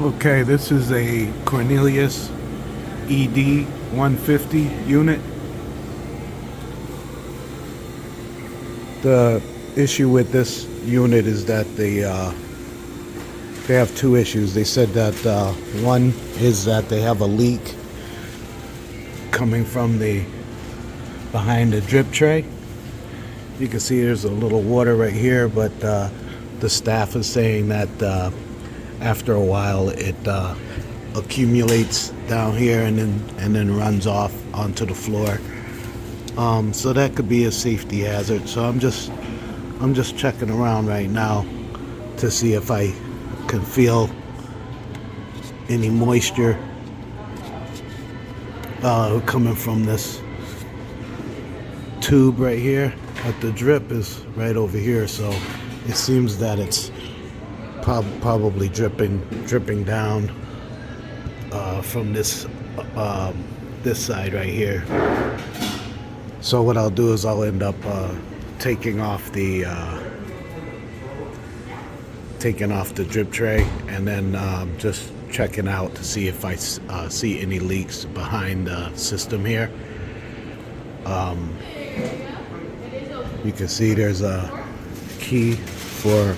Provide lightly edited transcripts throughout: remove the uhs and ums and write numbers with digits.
Okay, this is a Cornelius ED-150 unit. The issue with this unit is that they have two issues. They said that one is that they have a leak coming from behind the drip tray. You can see there's a little water right here, but the staff is saying that after a while it accumulates down here and then runs off onto the floor. So that could be a safety hazard. So I'm just checking around right now to see if I can feel any moisture coming from this tube right here. But the drip is right over here, so it seems that it's probably dripping down from this side right here. So what I'll do is I'll end up taking off the drip tray and then just checking out to see if I see any leaks behind the system here. You can see there's a key for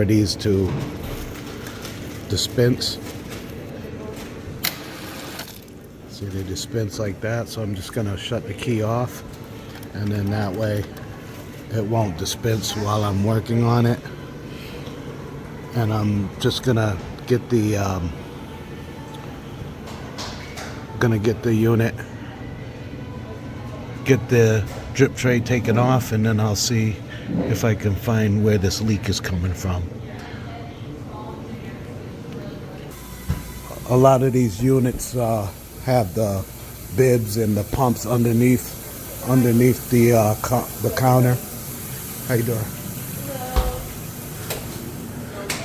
these to dispense. See, they dispense like that, so I'm just gonna shut the key off, and then that way it won't dispense while I'm working on it. And I'm just gonna get the unit, get the drip tray taken off, and then I'll see if I can find where this leak is coming from. A lot of these units have the bibs and the pumps underneath the counter. How you doing?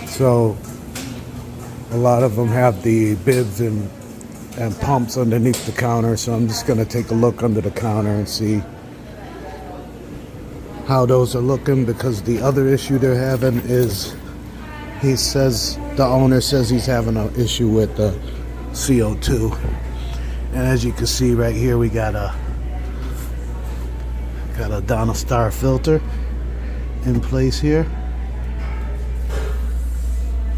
So a lot of them have the bibs and pumps underneath the counter. So I'm just gonna take a look under the counter and see how those are looking, because the other issue they're having is, the owner says he's having an issue with the CO2. And as you can see right here, we got a Star filter in place here.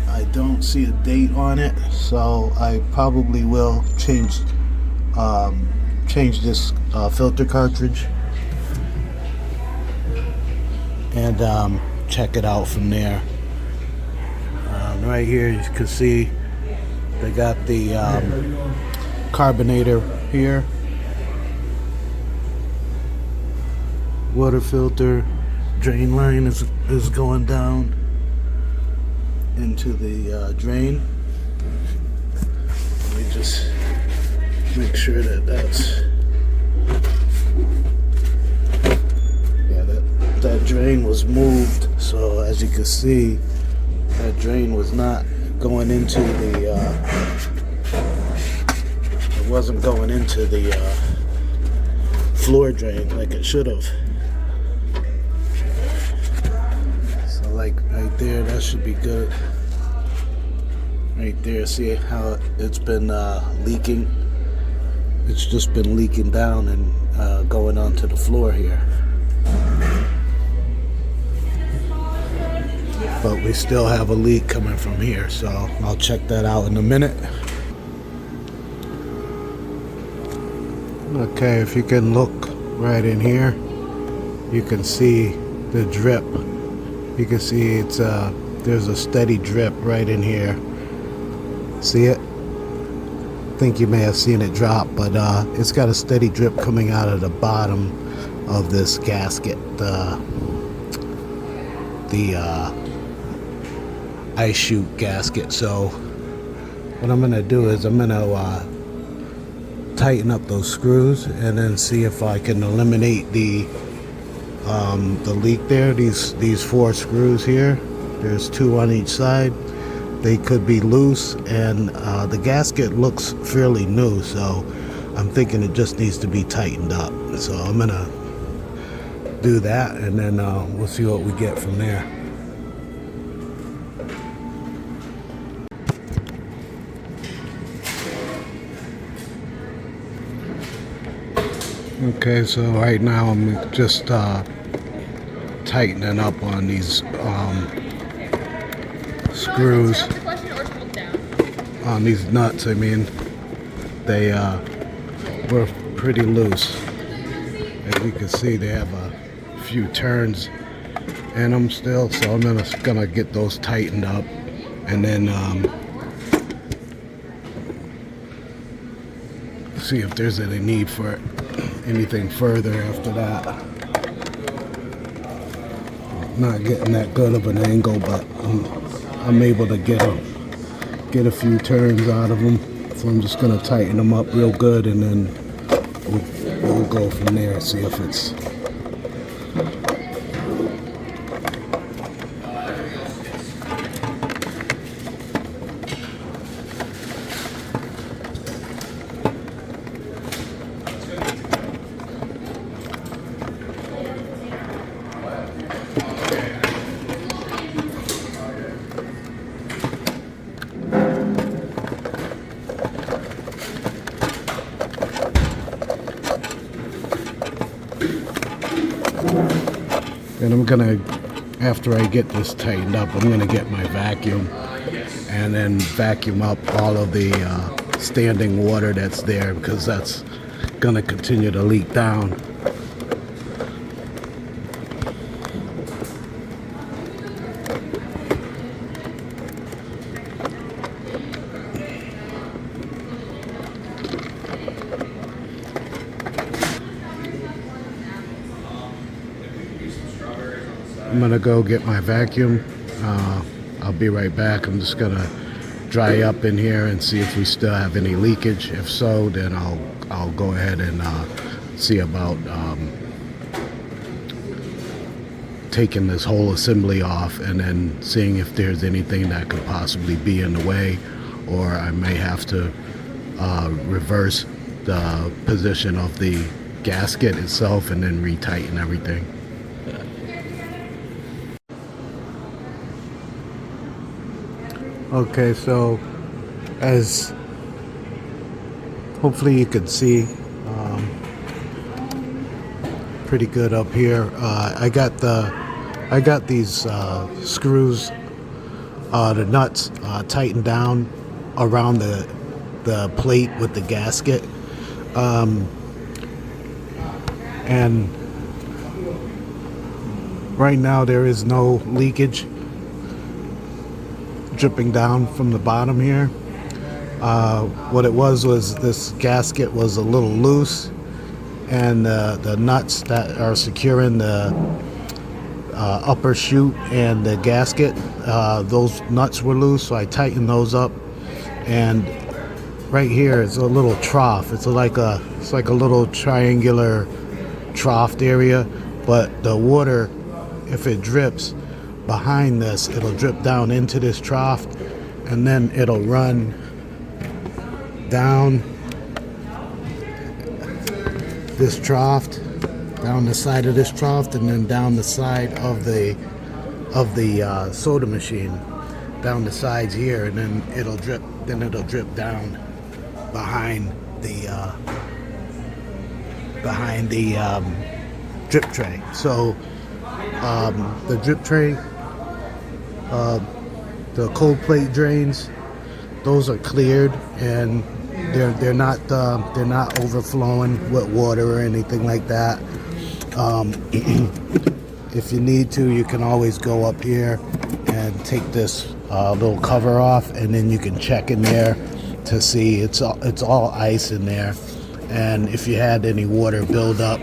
I don't see a date on it, so I probably will change this filter cartridge and check it out from there. Right here you can see they got the carbonator here, water filter, drain line is going down into the drain. Let me just make sure that's that drain was moved. So as you can see, that drain was not going into the it wasn't going into the floor drain like it should have. So like right there, that should be good. Right there, see how it's been leaking? It's just been leaking down and going onto the floor here. But we still have a leak coming from here, so I'll check that out in a minute. Okay, if you can look right in here, you can see the drip. You can see there's a steady drip right in here. See it? I think you may have seen it drop, but it's got a steady drip coming out of the bottom of this gasket. The ice chute gasket. So what I'm gonna do is I'm gonna tighten up those screws and then see if I can eliminate the leak there. These 4 screws here, there's 2 on each side. They could be loose, and the gasket looks fairly new, so I'm thinking it just needs to be tightened up. So I'm gonna do that, and then we'll see what we get from there. Okay, so right now I'm just tightening up on these screws, on these nuts. I mean, they were pretty loose. As you can see, they have a few turns in them still, so I'm gonna get those tightened up, and then see if there's any need for anything further after that. Not getting that good of an angle, but I'm able to get a few turns out of them. So I'm just gonna tighten them up real good, and then we'll go from there and see if it's. And I'm gonna, after I get this tightened up, I'm gonna get my vacuum and then vacuum up all of the standing water that's there, because that's gonna continue to leak down. I'm gonna go get my vacuum. I'll be right back. I'm just gonna dry up in here and see if we still have any leakage. If so, then I'll go ahead and see about taking this whole assembly off, and then seeing if there's anything that could possibly be in the way, or I may have to reverse the position of the gasket itself and then retighten everything. Okay, so as hopefully you can see pretty good up here, I got these screws, the nuts tightened down around the plate with the gasket, and right now there is no leakage dripping down from the bottom here. What it was this gasket was a little loose, and the nuts that are securing the upper chute and the gasket, those nuts were loose, so I tightened those up. And right here is a little trough. It's like a little triangular trough area, but the water, if it drips behind this, it'll drip down into this trough, and then it'll run down this trough, down the side of this trough, and then down the side of the soda machine, down the sides here, and then it'll drip down behind the drip tray. So the drip tray, the cold plate drains, those are cleared, and they're not overflowing with water or anything like that. If you need to, you can always go up here and take this little cover off, and then you can check in there to see it's all ice in there. And if you had any water build up,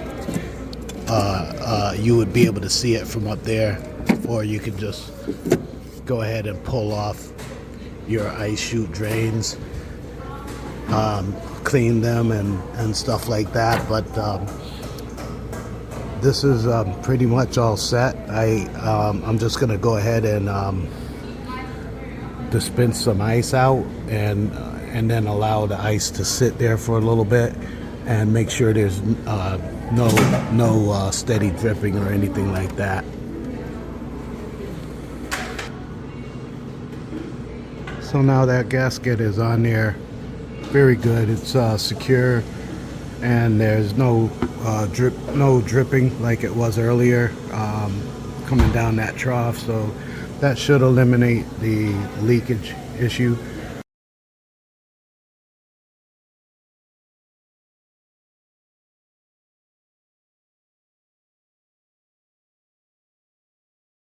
you would be able to see it from up there, or you could just go ahead and pull off your ice chute drains, clean them and stuff like that. But this is pretty much all set. I'm just gonna go ahead and dispense some ice out, and then allow the ice to sit there for a little bit, and make sure there's no steady dripping or anything like that. So now that gasket is on there, very good. It's secure. and there's no dripping like it was earlier coming down that trough, so that should eliminate the leakage issue.